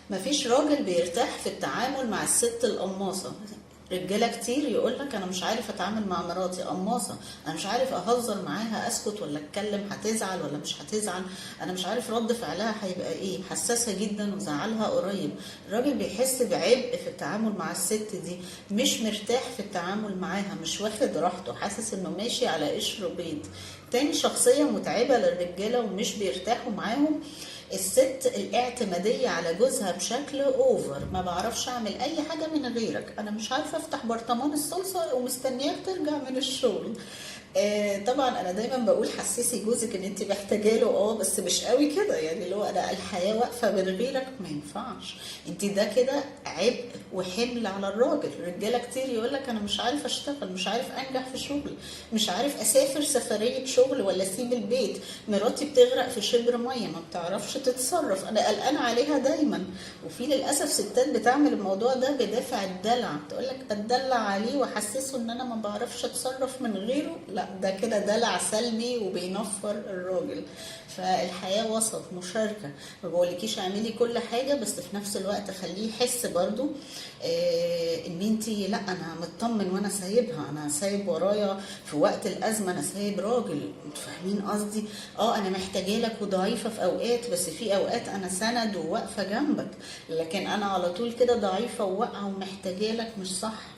مفيش راجل بيرتاح في التعامل مع الست القماصة. رجاله كتير يقول لك انا مش عارف اتعامل مع مراتي قماصه، انا مش عارف اهزر معاها، اسكت ولا اتكلم، هتزعل ولا مش هتزعل، انا مش عارف رد فعلها هيبقى ايه، حساسه جدا وزعلها قريب. الراجل بيحس بعبء في التعامل مع الست دي، مش مرتاح في التعامل معاها، مش واخد راحته، حاسس انه ماشي على قشر بيض. تاني شخصيه متعبه للرجاله ومش بيرتاحوا معاهم الست الاعتمادية على جوزها بشكل اوفر. ما بعرفش اعمل اي حاجة من غيرك، انا مش عارفة افتح برطمان الصلصة ومستنياك ترجع من الشغل. طبعا انا دايما بقول حسسي جوزك ان انت محتاجه له، بس مش قوي كده، يعني اللي هو انا الحياه واقفه من غيرك ما ينفعش. انت ده كده عبء وحمل على الراجل. رجاله كتير يقول لك انا مش عارف اشتغل، مش عارف انجح في شغل، مش عارف اسافر سفريه شغل ولا اسيب البيت، مراتي بتغرق في شبر ميه ما بتعرفش تتصرف، انا قلقان عليها دايما. وفي للاسف ستات بتعمل الموضوع ده بدافع الدلع، تقول لك اتدلع عليه واحسسه ان انا ما بعرفش اتصرف من غيره. لا، ده كده دلع سلبي وبينفر الراجل. فالحياة وسط مشاركة، ما بقولكيش اعملي كل حاجة، بس في نفس الوقت خليه يحس برضو ان انتي لا انا مطمن وانا سايبها، انا سايب ورايا في وقت الازمة، انا سايب راجل. فاهمين قصدي؟ انا محتاجه لك وضعيفة في اوقات، بس في اوقات انا سند وواقفة جنبك، لكن انا على طول كده ضعيفة وواقعة ومحتاجه لك، مش صح.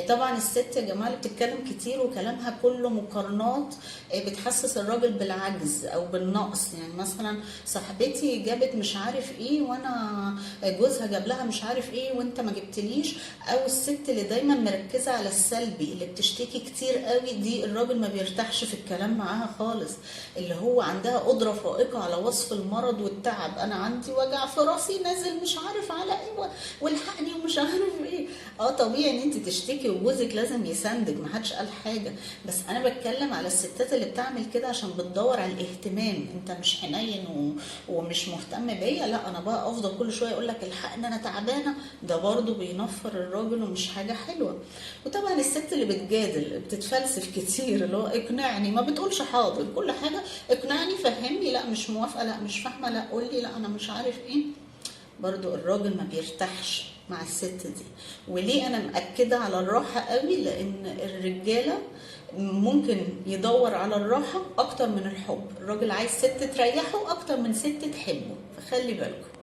طبعا الست يا جماعه اللي بتتكلم كتير وكلامها كله مقارنات، بتحسس الراجل بالعجز او بالنقص. يعني مثلا صاحبتي جابت مش عارف ايه وانا جوزها جاب لها مش عارف ايه وانت ما جبتليش. او الست اللي دايما مركزه على السلبي، اللي بتشتكي كتير قوي، دي الراجل ما بيرتاحش في الكلام معاها خالص. اللي هو عندها قدره فائقه على وصف المرض والتعب، انا عندي وجع في راسي نازل مش عارف على ايه والحقني ومش عارف ايه. طبيعي ان انت تشتكي وجوزك لازم يساندك، ما حدش قال حاجه، بس انا بتكلم على الستات اللي بتعمل كده عشان بتدور على الاهتمام. انت مش حنين ومش مهتم بيا، لا انا بقى افضل كل شويه اقول لك الحقني انا تعبانه، ده برضو بينفر الراجل ومش حاجه حلوه. وطبعا الست اللي بتجادل بتتفلسف كتير، اللي هو اقنعني، ما بتقولش حاضر كل حاجه، اقنعني فهمني، لا مش موافقه، لا مش فاهمه، لا قولي، لا انا مش عارف ايه. برضو الراجل ما بيرتاحش مع الست دي. وليه انا مأكدة على الراحة قوي؟ لان الرجالة ممكن يدور على الراحة اكتر من الحب. الراجل عايز ست تريحه اكتر من ست تحبه، فخلي بالكم.